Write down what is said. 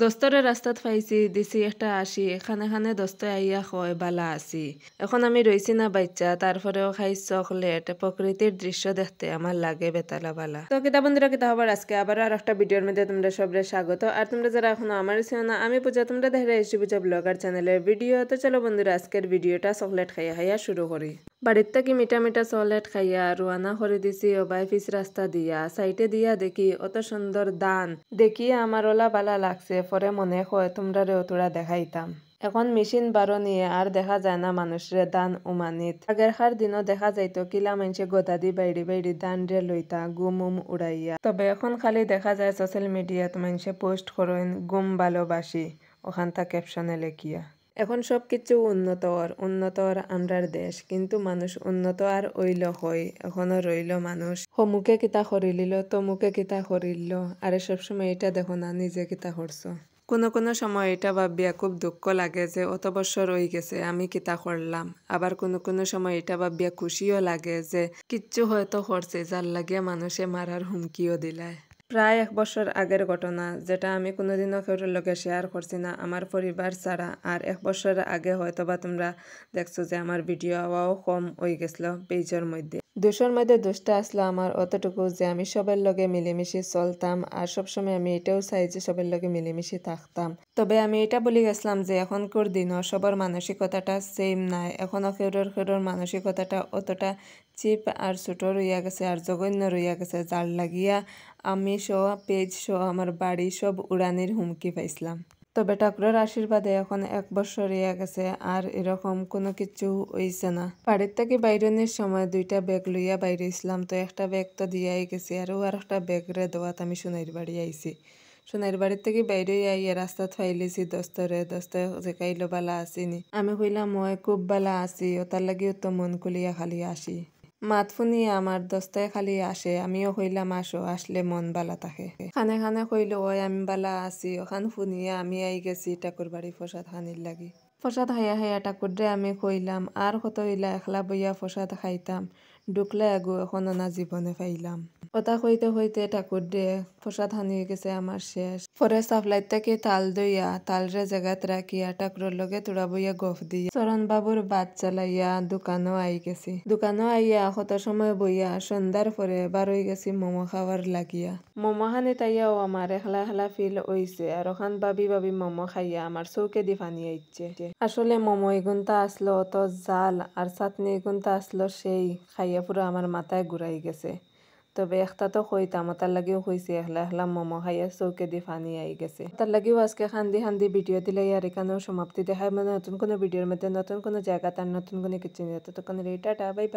দোস্তরে রাস্তাত পাইছি দিছি একটা আসি এখানে খানে দোস্ত আইয়া কয় বালা আসি এখন আমি রইছি না বাচ্চা তারপরেও খাই চকলেট প্রকৃতির দৃশ্য দেখতে আমার লাগে বেতালা বালা তো কিতা বন্ধুরা কিতা হবার আজকে আবার আর একটা ভিডিওর মধ্যে তোমরা সবরে স্বাগত আর তোমরা যারা এখনো আমার ছিল না আমি পূজা তোমরা দেখে এসছি পূজা ব্লগার চ্যানেলের ভিডিও তো চলো বন্ধুরা আজকের ভিডিওটা চকলেট খাইয়া খাইয়া শুরু করি বাড়ির থেকে মিঠা মিঠা চকলেট খাইয়া রোয়ানা করে দিছি ওবাই পিস রাস্তা দিয়া সাইটে দিয়া দেখি অত সুন্দর দান দেখিয়ে আমার ওলা বালা লাগছে পরে মনে হয় তোমরা রে তোরা দেখাইতাম এখন মেশিন বারো নিয়ে আর দেখা যায় না মানুষরে দান উমানিত আগেরকার দিনও দেখা যাইতো কিলা মানুষে গোদাদি বাইরি বাইরি দান রে লইতা গুম উড়াইয়া তবে এখন খালি দেখা যায় সোশ্যাল মিডিয়াত মানুষে পোস্ট করেন গুম ভালোবাসি ওখানটা ক্যাপশনে লেখিয়া এখন সব কিছু উন্নতর আমরার দেশ কিন্তু মানুষ উন্নত আর ওইল হয় এখনো রইল মানুষ হমুকে কিতা করিলিল তমুকে কিতা করিল আরে সবসময় এটা দেখো না নিজে কিতা করছো কোনো সময় এটা ভাবিয়া খুব দুঃখ লাগে যে অত বছর হয়ে গেছে আমি কিতা করলাম আবার কোনো সময় এটা ভাবিয়া খুশিও লাগে যে কিচ্ছু হয়তো করছে যার লাগিয়া মানুষে মারার হুমকিও দিলায় প্রায় 1 বছর আগের ঘটনা যেটা আমি কোনোদিনও কারোর লগে শেয়ার করছি না আমার পরিবার ছাড়া আর 1 বছর আগে হয়তো বা তোমরা দেখছো যে আমার ভিডিও আওয়াও কম হয়ে গেছিল পেজের মধ্যে 200-র মধ্যে 2টা আসলো আমার অতটুকু যে আমি সবার লগে মিলেমিশে চলতাম আর সবসময় আমি এটাও চাই যে সবার লগে মিলেমিশে থাকতাম তবে আমি এটা বলে গেছিলাম যে এখনকার দিনও সবার মানসিকতাটা সেম নাই এখনও কেউর মানসিকতাটা অতটা চিপ আর ছোট রইয়া গেছে আর জঘন্য রইয়া গেছে যার লাগিয়া আমি সহ পেজ সহ আমার বাড়ি সব উড়ানির হুমকি পাইছিলাম তবে ঠাকুরের আশীর্বাদে এখন 1 বছর হইয়া গেছে আর এরকম কোনো কিছু হইছে না বাড়ির থেকে বাইরনের সময় 2টা ব্যাগ লইয়া বাইরে ইসলাম তো একটা ব্যাগ তো দিয়াই গেছি আর একটা ব্যাগ রে দেওয়াত আমি সোনাইর বাড়ি আইছি সোনাইর বাড়ির থেকে বাইরে আইয়া রাস্তাত ফাইলেছি দোস্ত যে কাইলো বালা আসিনি আমি কইলাম মই খুব বালা আছি ও তার লাগিও তো মন খুলিয়া খালি আসি মাত ফুনিয়ে আমার দস্তায় খালি আসে আমিও কইলাম আসো আসলে মন বালা থাকে খানে খানে কইল ওই আমি বালা আছি ওখান ফুনিয়ে আমি আই গেছি ঠাকুর বাড়ি প্রসাদ খানির লাগি প্রসাদ খাইয়া খাইয়া ঠাকুররে আমি কইলাম আর কত হইলা একলা বইয়া প্রসাদ খাইতাম ঢুকলে আগু এখনো না জীবনে পাইলাম কথা কইতে কইতে ঠাকুর দে প্রসাদ হানিয়ে গেছে আমার শেষ পরে সাপ্লাই থেকে তাল দইয়া তালরে জায়গাত রাখিয়া ঠাকুরের লগে তোড়া বইয়া গফ দিয়া চরণ বাবুর বাদ চালাইয়া দোকানও আই গেছি দোকানও আইয়া কত সময় বইয়া সন্ধ্যার পরে বারোই গেছি মোমো খাওয়ার লাগিয়া মোমো খানি তাইয়াও আমার একলা একলা ফিল হইছে আর ওখান ভাবি মোমো খাইয়া আমার চৌকে দি ফানি আইচ্ছে আসলে মোমো এগুনটা আসলো অত জাল আর চাটনি এগুনটা আসলো সেই খাইয়া পুরো আমার মাথায় ঘুরাই গেছে তবে একটা তো কইতাম তার লাগিও কইছি একলা একলা মোমো খাইয়া চৌকে দি ফানি আই গেছে তার লাগিও আজকে খান্দি ভিডিও দিলে আর এখানেও সমাপ্তি দেখায় মানে নতুন কোনো ভিডিওর মধ্যে নতুন কোনো জায়গা তার নতুন কোনো কিছু নিয়ে ততক্ষণ টাটা বাই বাই।